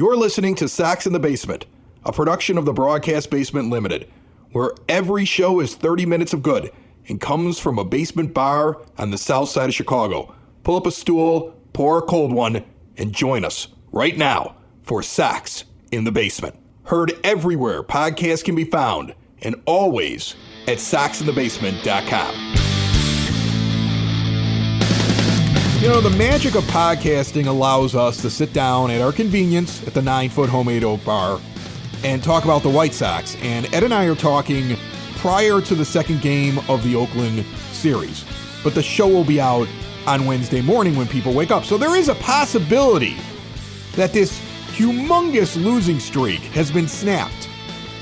You're listening to Sox in the Basement, a production of the Broadcast Basement Limited, where every show is 30 minutes of good and comes from a basement bar on the south side of Chicago. Pull up a stool, pour a cold one, and join us right now for Sox in the Basement. Heard everywhere podcasts can be found, and always at soxinthebasement.com. You know, the magic of podcasting allows us to sit down at our convenience at the 9-foot Homemade Oak Bar and talk about the White Sox. And Ed and I are talking prior to the second game of the Oakland series. But the show will be out on Wednesday morning when people wake up. So there is a possibility that this humongous losing streak has been snapped.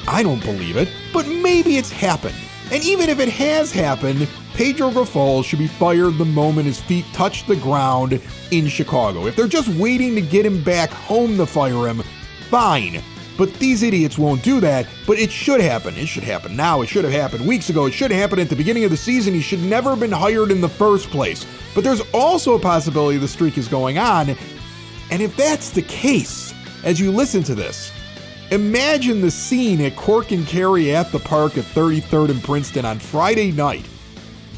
I don't believe it, but maybe it's happened. And even if it has happened, Pedro Grifol should be fired the moment his feet touch the ground in Chicago. If they're just waiting to get him back home to fire him, fine. But these idiots won't do that, but it should happen. It should happen now. It should have happened weeks ago. It should happen at the beginning of the season. He should never have been hired in the first place. But there's also a possibility the streak is going on. And if that's the case, as you listen to this, imagine the scene at Cork and Kerry at the park at 33rd and Princeton on Friday night,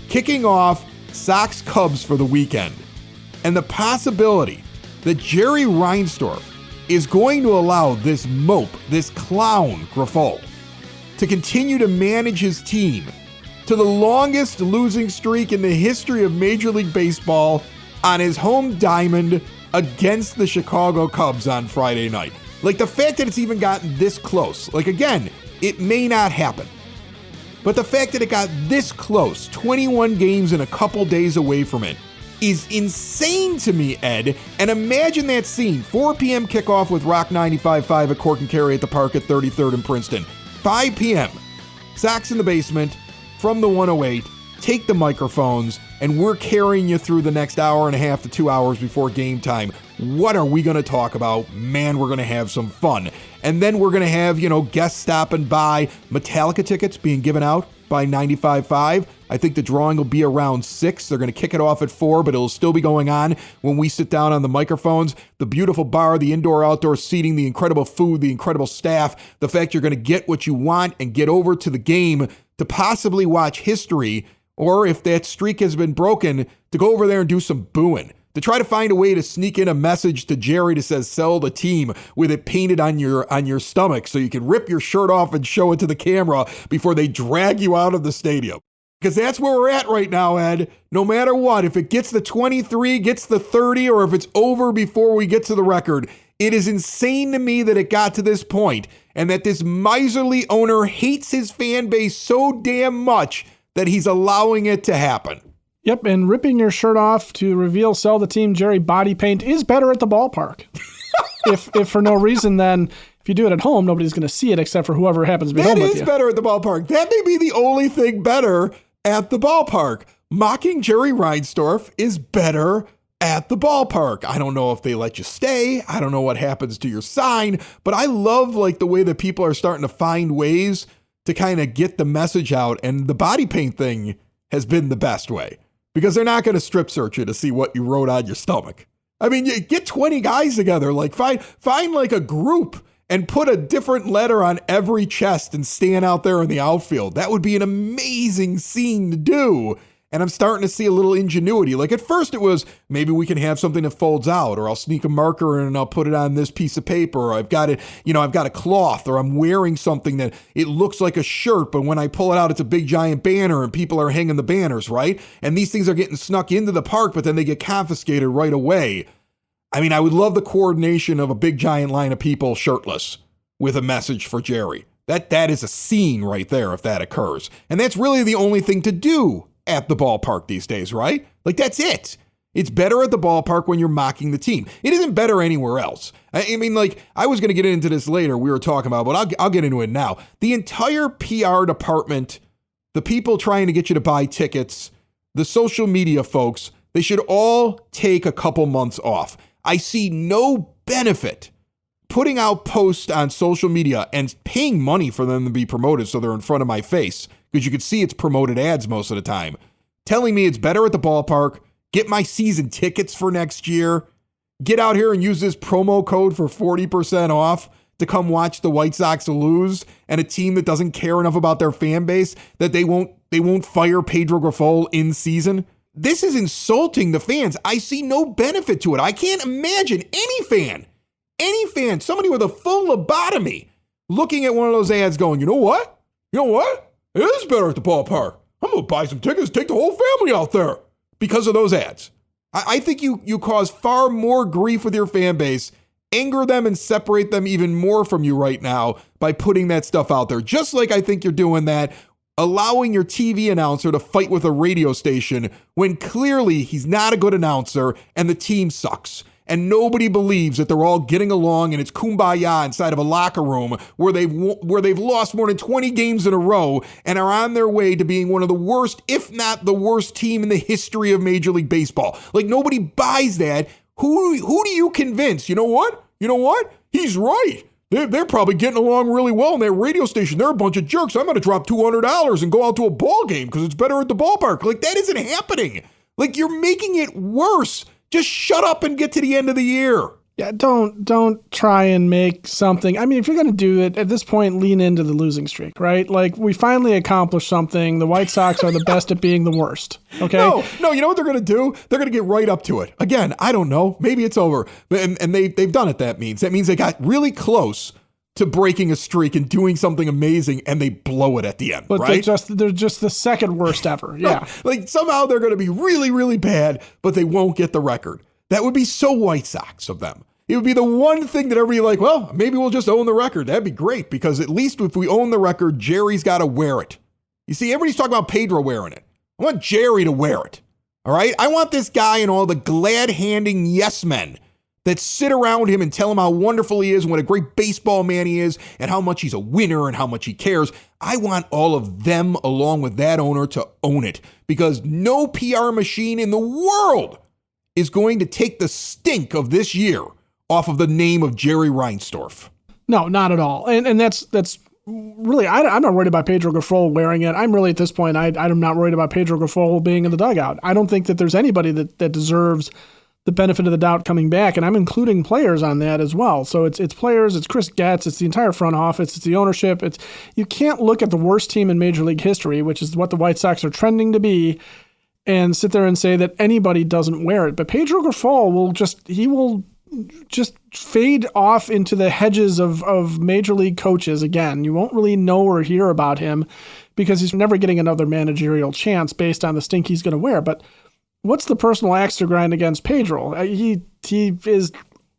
kicking off Sox Cubs for the weekend, and the possibility that Jerry Reinsdorf is going to allow this mope, this clown Grifol, to continue to manage his team to the longest losing streak in the history of Major League Baseball on his home diamond against the Chicago Cubs on Friday night. Like, the fact that it's even gotten this close, like, again, it may not happen, but the fact that it got this close, 21 games and a couple days away from it, is insane to me, Ed. And imagine that scene, 4 p.m. kickoff with Rock 95.5 at Cork and Kerry at the park at 33rd and Princeton. 5 p.m., Sox in the Basement from the 108, take the microphones, and we're carrying you through the next hour and a half to 2 hours before game time. What are we going to talk about? Man, we're going to have some fun. And then we're going to have, guests stopping by. Metallica tickets being given out by 95.5. I think the drawing will be around 6. They're going to kick it off at 4, but it'll still be going on when we sit down on the microphones. The beautiful bar, the indoor-outdoor seating, the incredible food, the incredible staff, the fact you're going to get what you want and get over to the game to possibly watch history, or if that streak has been broken, to go over there and do some booing. To try to find a way to sneak in a message to Jerry that says sell the team with it painted on your stomach so you can rip your shirt off and show it to the camera before they drag you out of the stadium. Because that's where we're at right now, Ed. No matter what, if it gets the 23, gets the 30, or if it's over before we get to the record, it is insane to me that it got to this point and that this miserly owner hates his fan base so damn much that he's allowing it to happen. Yep, and ripping your shirt off to reveal sell the team Jerry body paint is better at the ballpark. if for no reason, then if you do it at home, nobody's going to see it except for whoever happens to be home with you. That is better at the ballpark. That may be the only thing better at the ballpark. Mocking Jerry Reinsdorf is better at the ballpark. I don't know if they let you stay. I don't know what happens to your sign, but I love the way that people are starting to find ways to kind of get the message out, and the body paint thing has been the best way. Because they're not going to strip search you to see what you wrote on your stomach. I mean, you get 20 guys together, find a group and put a different letter on every chest and stand out there in the outfield. That would be an amazing scene to do. And I'm starting to see a little ingenuity. At first it was, maybe we can have something that folds out, or I'll sneak a marker and I'll put it on this piece of paper, or I've got it, I've got a cloth, or I'm wearing something that it looks like a shirt, but when I pull it out, it's a big giant banner and people are hanging the banners, right? And these things are getting snuck into the park, but then they get confiscated right away. I mean, I would love the coordination of a big giant line of people shirtless with a message for Jerry. That is a scene right there if that occurs. And that's really the only thing to do at the ballpark these days, right? That's it. It's better at the ballpark when you're mocking the team. It isn't better anywhere else. I mean, I was going to get into this later, we were talking about, but I'll get into it now. The entire PR department, the people trying to get you to buy tickets, the social media folks, they should all take a couple months off. I see no benefit putting out posts on social media and paying money for them to be promoted so they're in front of my face, because you can see it's promoted ads most of the time, telling me it's better at the ballpark, get my season tickets for next year, get out here and use this promo code for 40% off to come watch the White Sox lose, and a team that doesn't care enough about their fan base that they won't fire Pedro Grifol in season? This is insulting the fans. I see no benefit to it. I can't imagine any fan, somebody with a full lobotomy, looking at one of those ads going, you know what? It is better at the ballpark. I'm going to buy some tickets, take the whole family out there because of those ads. I think you cause far more grief with your fan base, anger them and separate them even more from you right now by putting that stuff out there. Just like I think you're doing that, allowing your TV announcer to fight with a radio station when clearly he's not a good announcer and the team sucks. And nobody believes that they're all getting along and it's kumbaya inside of a locker room where they've lost more than 20 games in a row and are on their way to being one of the worst, if not the worst team in the history of Major League Baseball. Like, nobody buys that. Who do you convince? You know what? He's right. They're probably getting along really well in that radio station. They're a bunch of jerks. I'm going to drop $200 and go out to a ball game because it's better at the ballpark. Like, that isn't happening. Like, you're making it worse. Just shut up and get to the end of the year. Yeah, don't try and make something. I mean, if you're going to do it, at this point, lean into the losing streak, right? Like, we finally accomplished something. The White Sox are the best at being the worst, okay? No, you know what they're going to do? They're going to get right up to it. Again, I don't know. Maybe it's over. And they've done it, that means. That means they got really close to breaking a streak and doing something amazing, and they blow it at the end, but right? They're just the second worst ever, yeah. Like, somehow they're going to be really, really bad, but they won't get the record. That would be so White Sox of them. It would be the one thing that everybody like, well, maybe we'll just own the record. That'd be great, because at least if we own the record, Jerry's got to wear it. You see, everybody's talking about Pedro wearing it. I want Jerry to wear it, all right? I want this guy and all the glad-handing yes men that sit around him and tell him how wonderful he is and what a great baseball man he is and how much he's a winner and how much he cares. I want all of them, along with that owner, to own it, because no PR machine in the world is going to take the stink of this year off of the name of Jerry Reinsdorf. No, not at all. And that's really, I'm not worried about Pedro Grifol wearing it. I'm really, at this point, I'm not worried about Pedro Grifol being in the dugout. I don't think that there's anybody that deserves the benefit of the doubt coming back, and I'm including players on that as well. So it's players, it's Chris Getz, it's the entire front office, it's the ownership. You can't look at the worst team in Major League history, which is what the White Sox are trending to be, and sit there and say that anybody doesn't wear it. But Pedro Grifol will just fade off into the hedges of Major League coaches again. You won't really know or hear about him because he's never getting another managerial chance based on the stink he's going to wear. But what's the personal axe to grind against Pedro? He is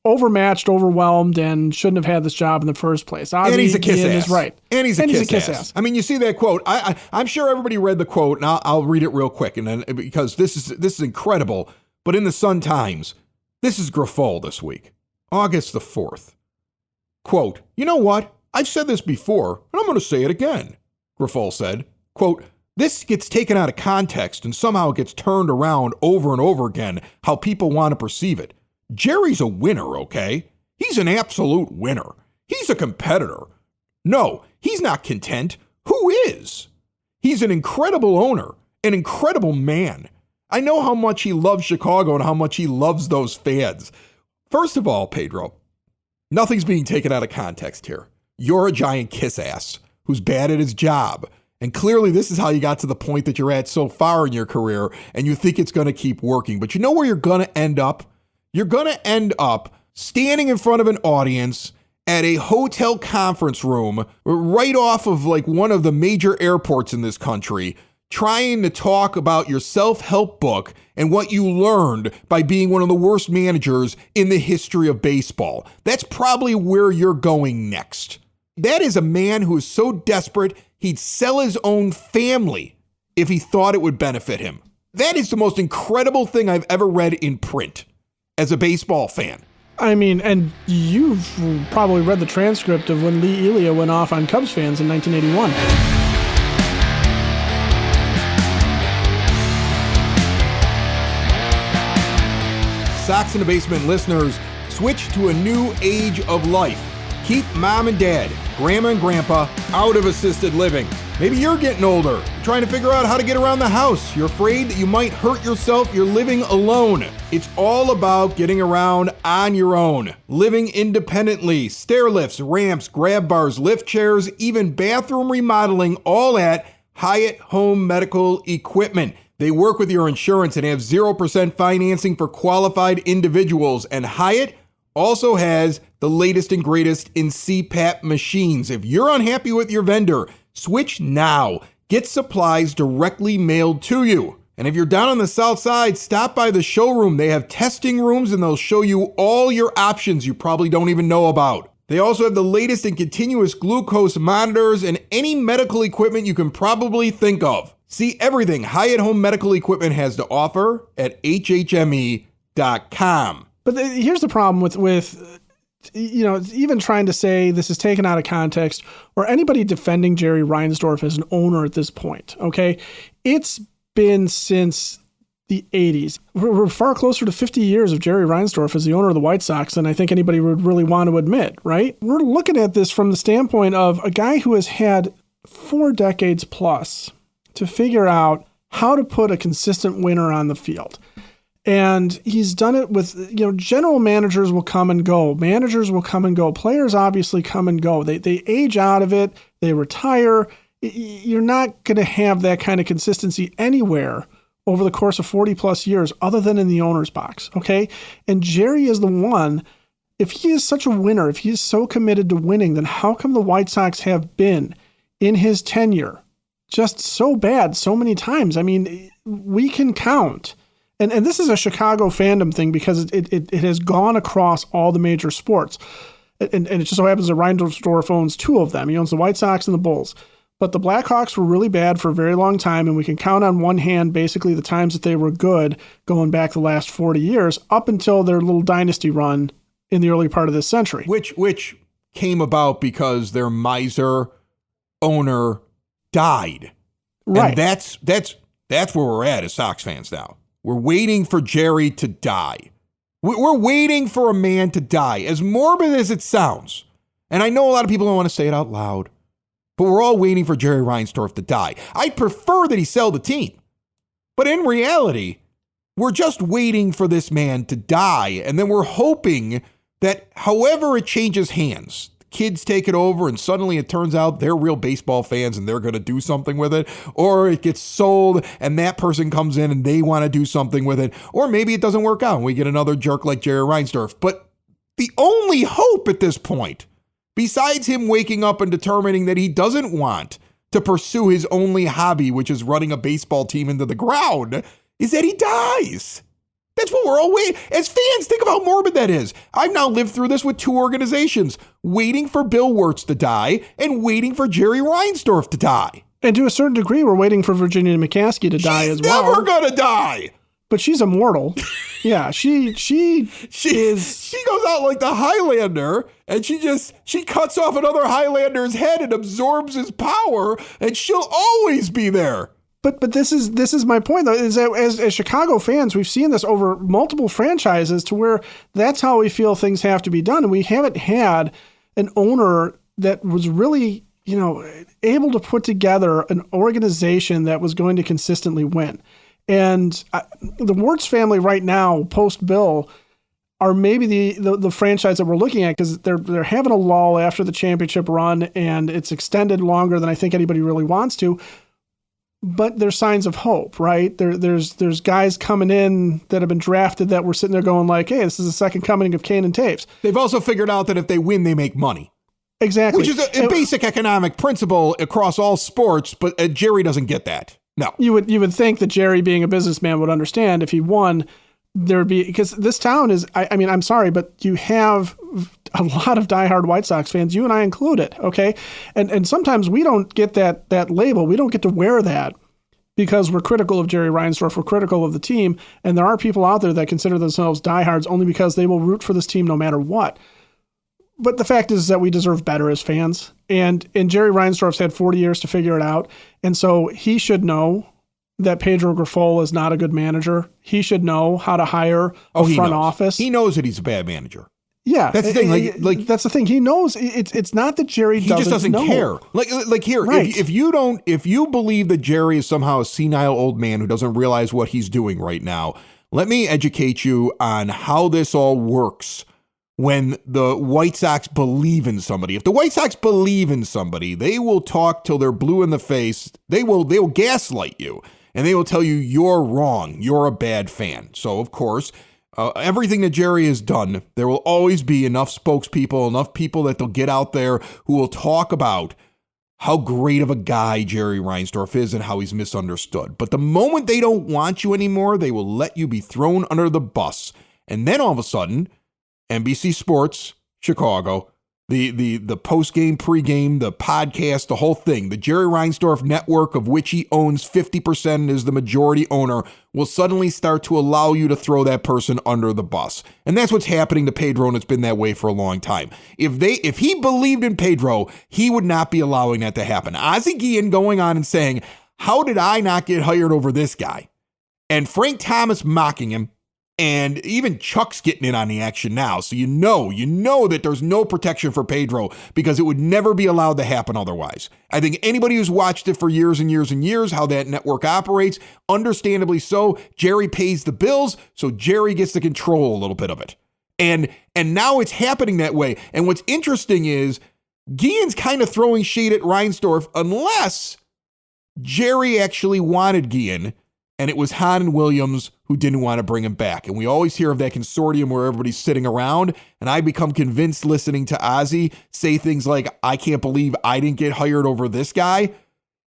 overmatched, overwhelmed, and shouldn't have had this job in the first place. And he's a kiss ass. Is right. And he's a kiss ass. I mean, you see that quote. I'm sure everybody read the quote, and I'll read it real quick, and then because this is incredible. But in the Sun-Times, this is Grifol this week, August the 4th. Quote, "You know what? I've said this before, and I'm going to say it again," Grifol said. Quote, "This gets taken out of context and somehow it gets turned around over and over again how people want to perceive it. Jerry's a winner, okay? He's an absolute winner. He's a competitor. No, he's not content. Who is? He's an incredible owner, an incredible man. I know how much he loves Chicago and how much he loves those fans." First of all, Pedro, nothing's being taken out of context here. You're a giant kiss ass who's bad at his job. And clearly this is how you got to the point that you're at so far in your career, and you think it's going to keep working. But you know where you're going to end up? You're going to end up standing in front of an audience at a hotel conference room right off of like one of the major airports in this country, trying to talk about your self-help book and what you learned by being one of the worst managers in the history of baseball. That's probably where you're going next. That is a man who is so desperate he'd sell his own family if he thought it would benefit him. That is the most incredible thing I've ever read in print as a baseball fan. I mean, and you've probably read the transcript of when Lee Elia went off on Cubs fans in 1981. Sox in the Basement listeners, switch to a new age of life. Keep mom and dad, grandma and grandpa out of assisted living. Maybe you're getting older, trying to figure out how to get around the house. You're afraid that you might hurt yourself. You're living alone. It's all about getting around on your own, living independently. Stair lifts, ramps, grab bars, lift chairs, even bathroom remodeling, all at Hyatt Home Medical Equipment. They work with your insurance and have 0% financing for qualified individuals. And Hyatt also has the latest and greatest in CPAP machines. If you're unhappy with your vendor, switch now. Get supplies directly mailed to you. And if you're down on the south side, stop by the showroom. They have testing rooms and they'll show you all your options you probably don't even know about. They also have the latest in continuous glucose monitors and any medical equipment you can probably think of. See everything Hyatt Home Medical Equipment has to offer at hhme.com. But here's the problem with even trying to say this is taken out of context or anybody defending Jerry Reinsdorf as an owner at this point, okay? It's been since the 80s. We're far closer to 50 years of Jerry Reinsdorf as the owner of the White Sox than I think anybody would really want to admit, right? We're looking at this from the standpoint of a guy who has had 4 decades plus to figure out how to put a consistent winner on the field. And he's done it with, general managers will come and go. Managers will come and go. Players obviously come and go. They age out of it. They retire. You're not going to have that kind of consistency anywhere over the course of 40 plus years other than in the owner's box. Okay. And Jerry is the one. If he is such a winner, if he is so committed to winning, then how come the White Sox have been in his tenure just so bad so many times? I mean, we can count. And this is a Chicago fandom thing because it has gone across all the major sports. And it just so happens that Reinsdorf owns 2 of them. He owns the White Sox and the Bulls. But the Blackhawks were really bad for a very long time, and we can count on one hand basically the times that they were good going back the last 40 years up until their little dynasty run in the early part of this century. Which came about because their miser owner died. Right. And that's where we're at as Sox fans now. We're waiting for Jerry to die. We're waiting for a man to die, as morbid as it sounds. And I know a lot of people don't want to say it out loud, but we're all waiting for Jerry Reinsdorf to die. I'd prefer that he sell the team. But in reality, we're just waiting for this man to die. And then we're hoping that however it changes hands, kids take it over and suddenly it turns out they're real baseball fans and they're going to do something with it, or it gets sold and that person comes in and they want to do something with it, or maybe it doesn't work out and we get another jerk like Jerry Reinsdorf. But the only hope at this point, besides him waking up and determining that he doesn't want to pursue his only hobby, which is running a baseball team into the ground, is that he dies. That's what we're all waiting. As fans, think of how morbid that is. I've now lived through this with 2 organizations, waiting for Bill Wirtz to die and waiting for Jerry Reinsdorf to die. And to a certain degree, we're waiting for Virginia McCaskey to die as well. She's never going to die. But she's immortal. Yeah, she is. She goes out like the Highlander and she cuts off another Highlander's head and absorbs his power and she'll always be there. But this is my point, though, is that as Chicago fans, we've seen this over multiple franchises to where that's how we feel things have to be done. And we haven't had an owner that was really, able to put together an organization that was going to consistently win. And the Wirtz family right now, post-Bill, are maybe the franchise that we're looking at because they're having a lull after the championship run, and it's extended longer than I think anybody really wants to. But there's signs of hope, right? There's guys coming in that have been drafted that we're sitting there going like, hey, this is the second coming of Kane and Taves. They've also figured out that if they win, they make money. Exactly. Which is a basic economic principle across all sports, but Jerry doesn't get that. No. You would think that Jerry, being a businessman, would understand if he won, there would be, because this town is, I mean, I'm sorry, but you have a lot of diehard White Sox fans, you and I included, okay? And sometimes we don't get that label. We don't get to wear that because we're critical of Jerry Reinsdorf, we're critical of the team, and there are people out there that consider themselves diehards only because they will root for this team no matter what. But the fact is that we deserve better as fans, and Jerry Reinsdorf's had 40 years to figure it out, and so he should know that Pedro Grifol is not a good manager. He should know how to hire a front office. He knows that he's a bad manager. Yeah, That's the thing. Like that's the thing. He knows it's not that Jerry he just doesn't know. care. Like here, Right. if you believe that Jerry is somehow a senile old man who doesn't realize what he's doing right now, let me educate you on how this all works. When the White Sox believe in somebody, if the White Sox believe in somebody, they will talk till they're blue in the face. They will gaslight you, and they will tell you you're wrong. You're a bad fan. So of course. Everything that Jerry has done, there will always be enough spokespeople, enough people that they'll get out there who will talk about how great of a guy Jerry Reinsdorf is and how he's misunderstood. But the moment they don't want you anymore, they will let you be thrown under the bus. And then all of a sudden, NBC Sports, Chicago, the post-game, pre-game, the podcast, the whole thing, the Jerry Reinsdorf network, of which he owns 50% and is the majority owner, will suddenly start to allow you to throw that person under the bus. And that's what's happening to Pedro, and it's been that way for a long time. If he believed in Pedro, he would not be allowing that to happen. Ozzie Guillen going on and saying, how did I not get hired over this guy? And Frank Thomas mocking him. And even Chuck's getting in on the action now. So you know that there's no protection for Pedro because it would never be allowed to happen otherwise. I think anybody who's watched it for years and years and years, how that network operates, understandably so, Jerry pays the bills, so Jerry gets to control a little bit of it. And now it's happening that way. And what's interesting is Guillen's kind of throwing shade at Reinsdorf unless Jerry actually wanted Guillen. And it was Hahn and Williams who didn't want to bring him back. And we always hear of that consortium where everybody's sitting around. And I become convinced listening to Ozzie say things like, I can't believe I didn't get hired over this guy.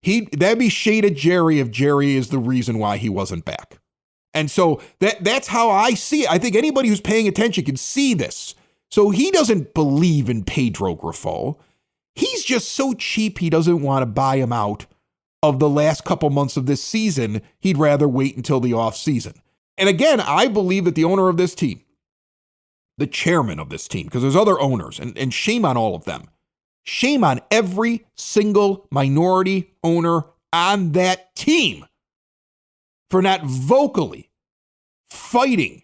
That'd be shade at Jerry if Jerry is the reason why he wasn't back. And so that's how I see it. I think anybody who's paying attention can see this. So he doesn't believe in Pedro Grifol. He's just so cheap he doesn't want to buy him out of the last couple months of this season. He'd rather wait until the off season. And again, I believe that the owner of this team, the chairman of this team, because there's other owners, and shame on all of them. Shame on every single minority owner on that team for not vocally fighting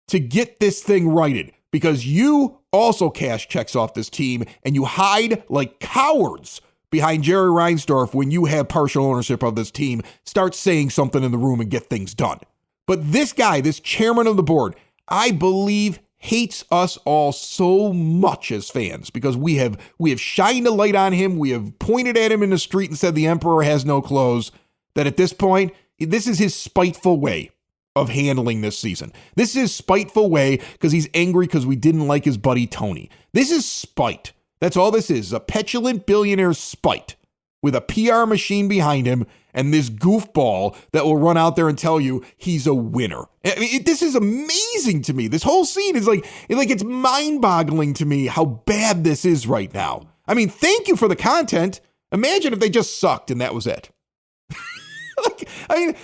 to get this thing righted, because you also cash checks off this team and you hide like cowards behind Jerry Reinsdorf when you have partial ownership of this team. Start saying something in the room and get things done. But this guy, this chairman of the board, I believe hates us all so much as fans because we have shined a light on him. We have pointed at him in the street and said the emperor has no clothes, that at this point, this is his spiteful way of handling this season. This is his spiteful way because he's angry because we didn't like his buddy Tony. This is spite. That's all this is, a petulant billionaire's spite with a PR machine behind him and this goofball that will run out there and tell you he's a winner. I mean, this is amazing to me. This whole scene is like it's mind-boggling to me how bad this is right now. I mean, thank you for the content. Imagine if they just sucked and that was it. Imagine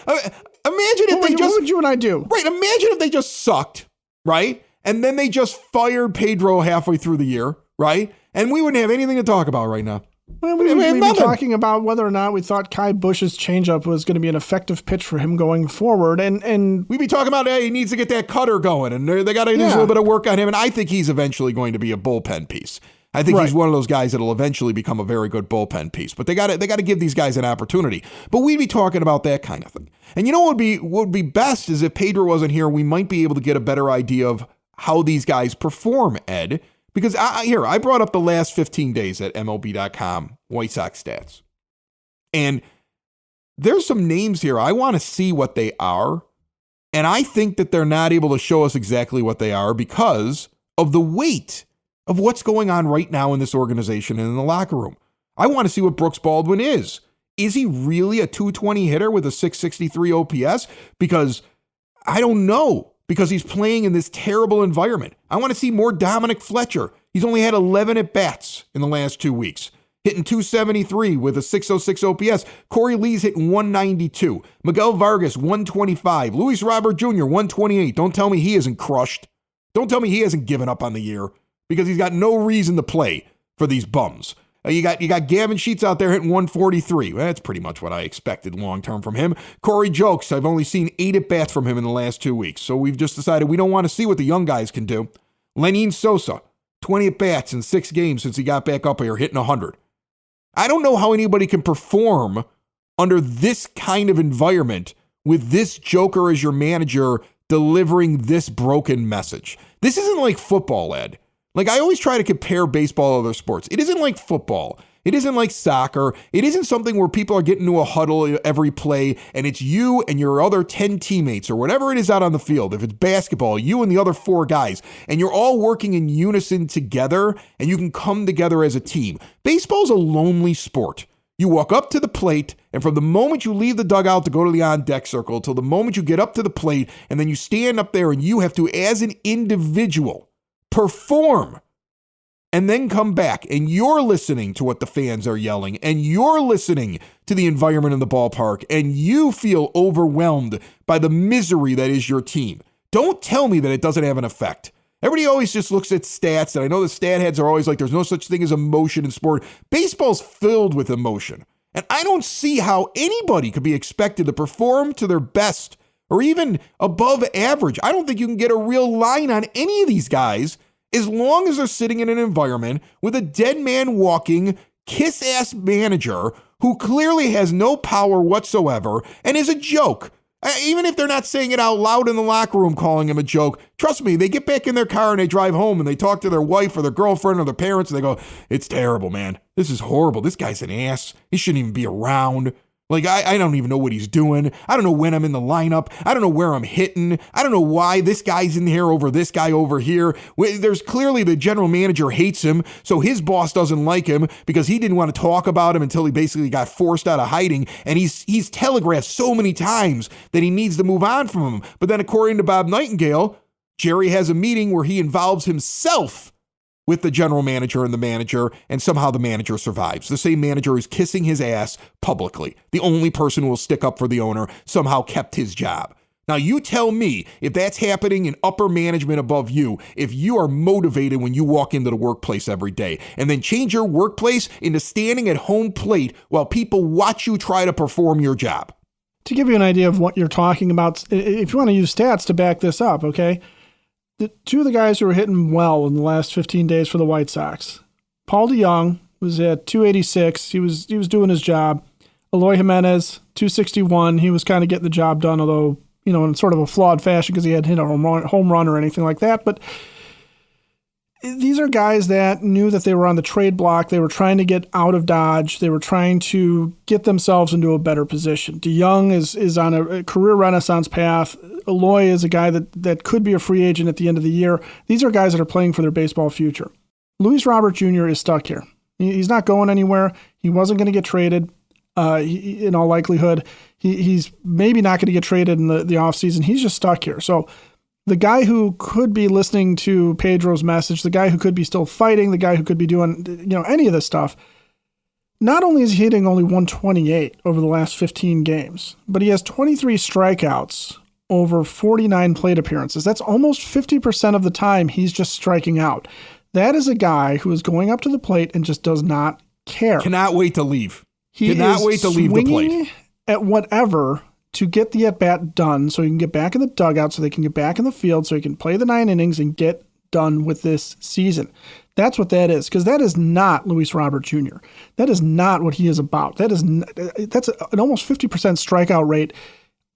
if they just... What would you and I do? Right, imagine if they just sucked, right? And then they just fired Pedro halfway through the year, right? And we wouldn't have anything to talk about right now. Well, we'd be talking about whether or not we thought Kai Busch's changeup was going to be an effective pitch for him going forward. And we'd be talking about, hey, he needs to get that cutter going. And they got to do a little bit of work on him. And I think he's eventually going to be a bullpen piece. I think he's one of those guys that will eventually become a very good bullpen piece. But they got to give these guys an opportunity. But we'd be talking about that kind of thing. And you know what would be best is if Pedro wasn't here, we might be able to get a better idea of how these guys perform, Ed. Because I brought up the last 15 days at MLB.com White Sox stats. And there's some names here. I want to see what they are. And I think that they're not able to show us exactly what they are because of the weight of what's going on right now in this organization and in the locker room. I want to see what Brooks Baldwin is. Is he really a 220 hitter with a 663 OPS? Because I don't know. Because he's playing in this terrible environment. I want to see more Dominic Fletcher. He's only had 11 at-bats in the last 2 weeks, hitting 273 with a 606 OPS. Corey Lee's hitting 192. Miguel Vargas, 125. Luis Robert Jr., 128. Don't tell me he isn't crushed. Don't tell me he hasn't given up on the year because he's got no reason to play for these bums. You got Gavin Sheets out there hitting 143. Well, that's pretty much what I expected long-term from him. Corey Jokes, I've only seen 8 at-bats from him in the last 2 weeks. So we've just decided we don't want to see what the young guys can do. Lenin Sosa, 20 at-bats in 6 games since he got back up here, hitting 100. I don't know how anybody can perform under this kind of environment with this joker as your manager delivering this broken message. This isn't like football, Ed. Like, I always try to compare baseball to other sports. It isn't like football. It isn't like soccer. It isn't something where people are getting into a huddle every play and it's you and your other 10 teammates or whatever it is out on the field. If it's basketball, you and the other 4 guys, and you're all working in unison together and you can come together as a team. Baseball's a lonely sport. You walk up to the plate, and from the moment you leave the dugout to go to the on-deck circle till the moment you get up to the plate, and then you stand up there and you have to, as an individual, perform. And then come back, and you're listening to what the fans are yelling, and you're listening to the environment in the ballpark, and you feel overwhelmed by the misery that is your team. Don't tell me that it doesn't have an effect. Everybody always just looks at stats, and I know the stat heads are always like, there's no such thing as emotion in sport. Baseball's filled with emotion, and I don't see how anybody could be expected to perform to their best or even above average. I don't think you can get a real line on any of these guys as long as they're sitting in an environment with a dead man walking, kiss-ass manager who clearly has no power whatsoever and is a joke. Even if they're not saying it out loud in the locker room calling him a joke, trust me, they get back in their car and they drive home and they talk to their wife or their girlfriend or their parents and they go, it's terrible, man. This is horrible. This guy's an ass. He shouldn't even be around. Like, I don't even know what he's doing. I don't know when I'm in the lineup. I don't know where I'm hitting. I don't know why this guy's in here over this guy over here. There's clearly the general manager hates him, so his boss doesn't like him because he didn't want to talk about him until he basically got forced out of hiding. And he's telegraphed so many times that he needs to move on from him. But then according to Bob Nightingale, Jerry has a meeting where he involves himself with the general manager and the manager, and somehow the manager survives. The same manager who's kissing his ass publicly. The only person who will stick up for the owner somehow kept his job. Now, you tell me if that's happening in upper management above you, if you are motivated when you walk into the workplace every day, and then change your workplace into standing at home plate while people watch you try to perform your job. To give you an idea of what you're talking about, if you want to use stats to back this up, okay? The 2 of the guys who were hitting well in the last 15 days for the White Sox, Paul DeYoung was at 286. He was doing his job. Eloy Jimenez, 261. He was kind of getting the job done, although, in sort of a flawed fashion because he hadn't hit a home run or anything like that. But these are guys that knew that they were on the trade block. They were trying to get out of Dodge. They were trying to get themselves into a better position. DeYoung is on a career renaissance path. Eloy is a guy that could be a free agent at the end of the year. These are guys that are playing for their baseball future. Luis Robert Jr. is stuck here. He's not going anywhere. He wasn't going to get traded. In all likelihood, he's maybe not going to get traded in the offseason. He's just stuck here. So the guy who could be listening to Pedro's message, the guy who could be still fighting, the guy who could be doing any of this stuff, not only is he hitting only 128 over the last 15 games, but he has 23 strikeouts over 49 plate appearances. That's almost 50% of the time he's just striking out. That is a guy who is going up to the plate and just does not care. Cannot wait to leave. He cannot wait to leave the plate. At whatever to get the at-bat done so he can get back in the dugout, so they can get back in the field, so he can play the 9 innings and get done with this season. That's what that is, because that is not Luis Robert Jr. That is not what he is about. That's an almost 50% strikeout rate.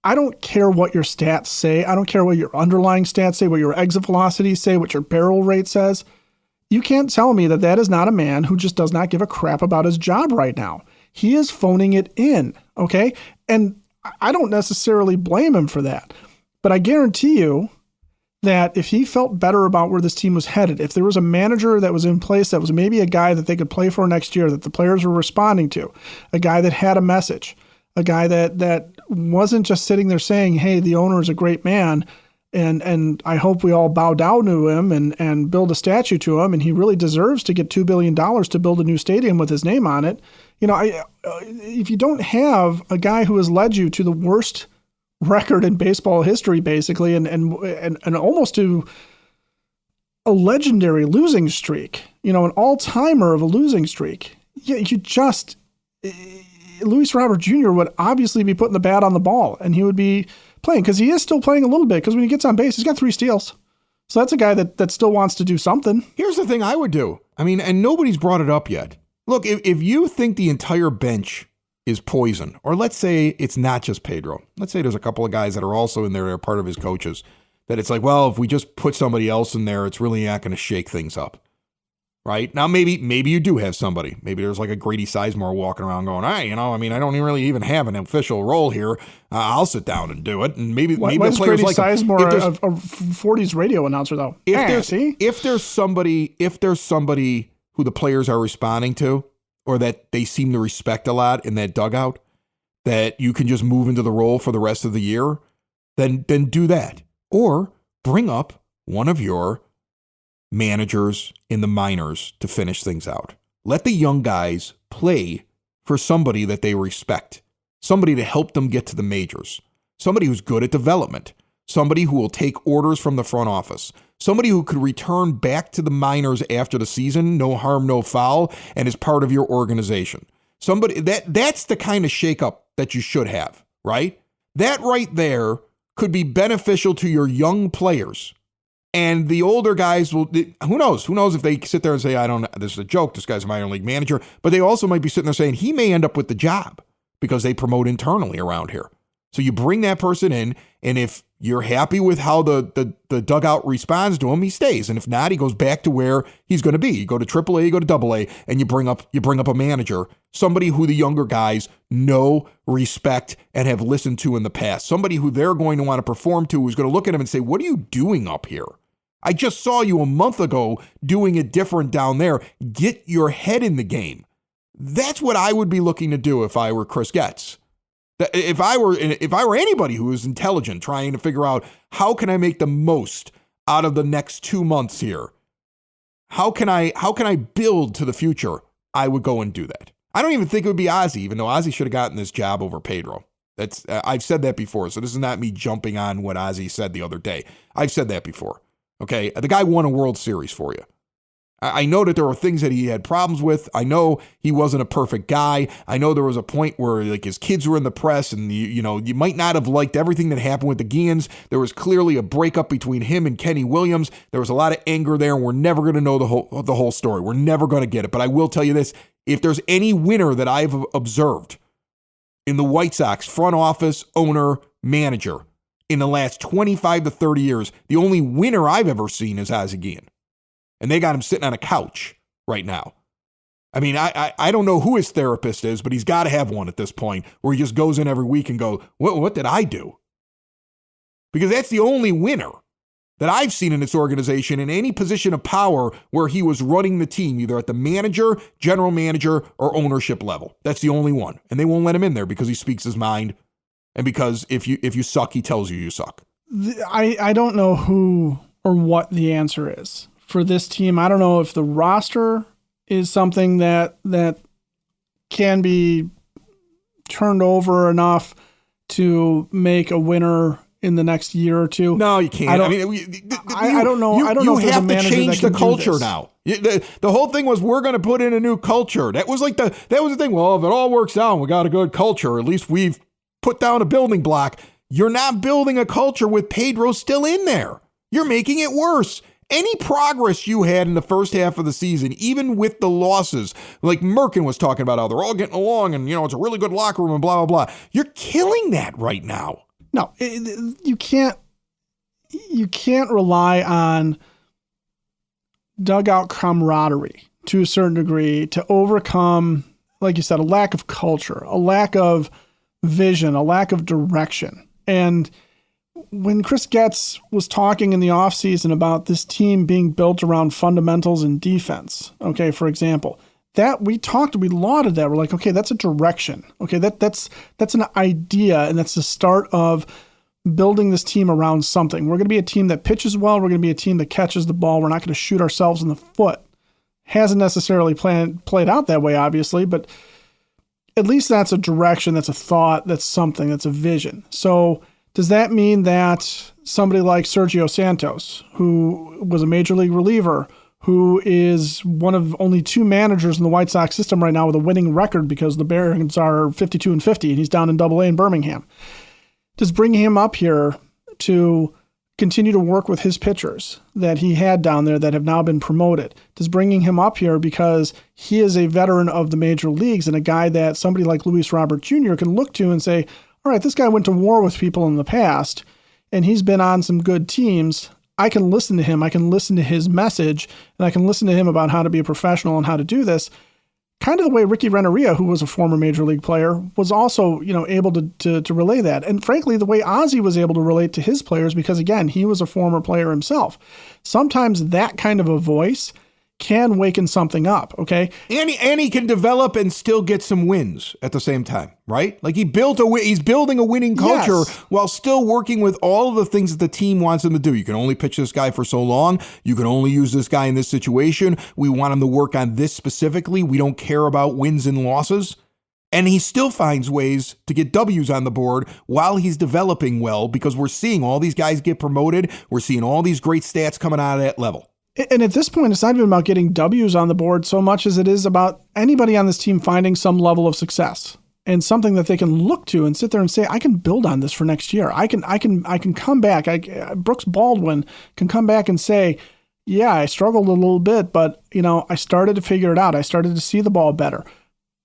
I don't care what your stats say. I don't care what your underlying stats say, what your exit velocities say, what your barrel rate says. You can't tell me that is not a man who just does not give a crap about his job right now. He is phoning it in, okay? And I don't necessarily blame him for that. But I guarantee you that if he felt better about where this team was headed, if there was a manager that was in place that was maybe a guy that they could play for next year, that the players were responding to, a guy that had a message, a guy that wasn't just sitting there saying, hey, the owner is a great man, and I hope we all bow down to him and build a statue to him, and he really deserves to get $2 billion to build a new stadium with his name on it. If you don't have a guy who has led you to the worst record in baseball history, basically, and almost to a legendary losing streak, an all-timer of a losing streak, Luis Robert Jr. would obviously be putting the bat on the ball, and he would be playing, because he is still playing a little bit, because when he gets on base, he's got 3 steals. So that's a guy that still wants to do something. Here's the thing I would do. I mean, and nobody's brought it up yet. Look, if you think the entire bench is poison, or let's say it's not just Pedro. Let's say there's a couple of guys that are also in there that are part of his coaches, that it's like, well, if we just put somebody else in there, it's really not going to shake things up. Right? Now, maybe you do have somebody. Maybe there's like a Grady Sizemore walking around going, hey, I mean, I don't really even have an official role here. I'll sit down and do it. And maybe the players Grady like Sizemore a 40s radio announcer, though. If there's somebody who the players are responding to, or that they seem to respect a lot in that dugout, that you can just move into the role for the rest of the year, then do that. Or bring up one of your managers in the minors to finish things out. Let the young guys play for somebody that they respect, somebody to help them get to the majors, somebody who's good at development, somebody who will take orders from the front office, somebody who could return back to the minors after the season, no harm, no foul, and is part of your organization. Somebody that's the kind of shakeup that you should have, right? That right there could be beneficial to your young players. And the older guys will, who knows? Who knows if they sit there and say, this is a joke, this guy's a minor league manager, but they also might be sitting there saying he may end up with the job because they promote internally around here. So you bring that person in, and if you're happy with how the dugout responds to him, he stays. And if not, he goes back to where he's going to be. You go to AAA, you go to AA, and you bring up a manager, somebody who the younger guys know, respect, and have listened to in the past. Somebody who they're going to want to perform to, who's going to look at him and say, what are you doing up here? I just saw you a month ago doing it different down there. Get your head in the game. That's what I would be looking to do if I were Chris Getz. If I were anybody who was intelligent, trying to figure out how can I make the most out of the next 2 months here, how can I build to the future, I would go and do that. I don't even think it would be Ozzie, even though Ozzie should have gotten this job over Pedro. That's I've said that before, so this is not me jumping on what Ozzie said the other day. I've said that before. Okay, the guy won a World Series for you. I know that there were things that he had problems with. I know he wasn't a perfect guy. I know there was a point where like his kids were in the press, and you might not have liked everything that happened with the Guillen's. There was clearly a breakup between him and Kenny Williams. There was a lot of anger there, and we're never going to know the whole story. We're never going to get it. But I will tell you this: if there's any winner that I've observed in the White Sox front office, owner, manager in the last 25 to 30 years, the only winner I've ever seen is Ozzie Guillen. And they got him sitting on a couch right now. I mean, I don't know who his therapist is, but he's got to have one at this point where he just goes in every week and go, what did I do? Because that's the only winner that I've seen in this organization in any position of power where he was running the team, either at the manager, general manager, or ownership level. That's the only one. And they won't let him in there because he speaks his mind. And because if you suck, he tells you suck. I don't know who or what the answer is for this team. I don't know if the roster is something that can be turned over enough to make a winner in the next year or two. No, you can't. I don't know. I don't know if there's a manager that can do this. You have to change the culture now. The whole thing was we're going to put in a new culture. That was the thing. Well, if it all works out, we got a good culture. At least we've put down a building block. You're not building a culture with Pedro still in there. You're making it worse. Any progress you had in the first half of the season, even with the losses, like Merkin was talking about how they're all getting along and, it's a really good locker room and blah, blah, blah. You're killing that right now. No, you can't rely on dugout camaraderie to a certain degree to overcome, like you said, a lack of culture, a lack of vision, a lack of direction. And when Chris Getz was talking in the offseason about this team being built around fundamentals and defense, okay, for example, that we lauded that. We're like, okay, that's a direction. Okay, that's an idea, and that's the start of building this team around something. We're going to be a team that pitches well. We're going to be a team that catches the ball. We're not going to shoot ourselves in the foot. Hasn't necessarily played out that way, obviously, but at least that's a direction, that's a thought, that's something, that's a vision. So does that mean that somebody like Sergio Santos, who was a major league reliever, who is one of only two managers in the White Sox system right now with a winning record because the Barons are 52-50 and he's down in AA in Birmingham, does bringing him up here to continue to work with his pitchers that he had down there that have now been promoted? Does bringing him up here because he is a veteran of the major leagues and a guy that somebody like Luis Robert Jr. can look to and say, all right, this guy went to war with people in the past and he's been on some good teams. I can listen to him. I can listen to his message and I can listen to him about how to be a professional and how to do this. Kind of the way Ricky Renteria, who was a former major league player, was also, able to relay that. And frankly, the way Ozzie was able to relate to his players, because again, he was a former player himself. Sometimes that kind of a voice can waken something up, okay? And he can develop and still get some wins at the same time, right? Like he's building a winning culture while still working with all of the things that the team wants him to do. You can only pitch this guy for so long. You can only use this guy in this situation. We want him to work on this specifically. We don't care about wins and losses. And he still finds ways to get W's on the board while he's developing well, because we're seeing all these guys get promoted. We're seeing all these great stats coming out of that level. And at this point, it's not even about getting W's on the board so much as it is about anybody on this team finding some level of success and something that they can look to and sit there and say, I can build on this for next year. I can come back. Brooks Baldwin can come back and say, yeah, I struggled a little bit, but I started to figure it out. I started to see the ball better.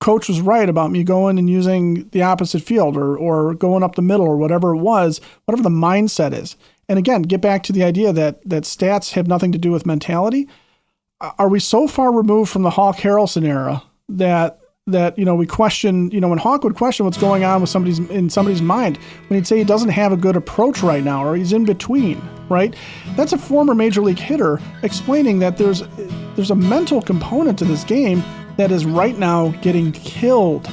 Coach was right about me going and using the opposite field or going up the middle or whatever it was, whatever the mindset is. And again, get back to the idea that stats have nothing to do with mentality. Are we so far removed from the Hawk Harrelson era that we question, when Hawk would question what's going on with somebody's mind, when he'd say he doesn't have a good approach right now or he's in between, right? That's a former major league hitter explaining that there's a mental component to this game that is right now getting killed.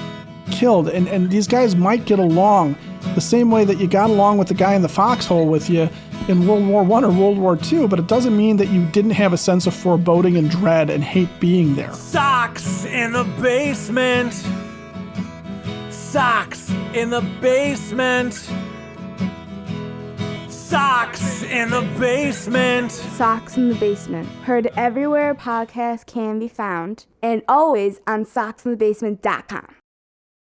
And these guys might get along the same way that you got along with the guy in the foxhole with you in World War I or World War II, but it doesn't mean that you didn't have a sense of foreboding and dread and hate being there. Sox in the basement. Sox in the basement. Sox in the basement. Sox in the Basement. Heard everywhere podcasts can be found and always on soxinthebasement.com.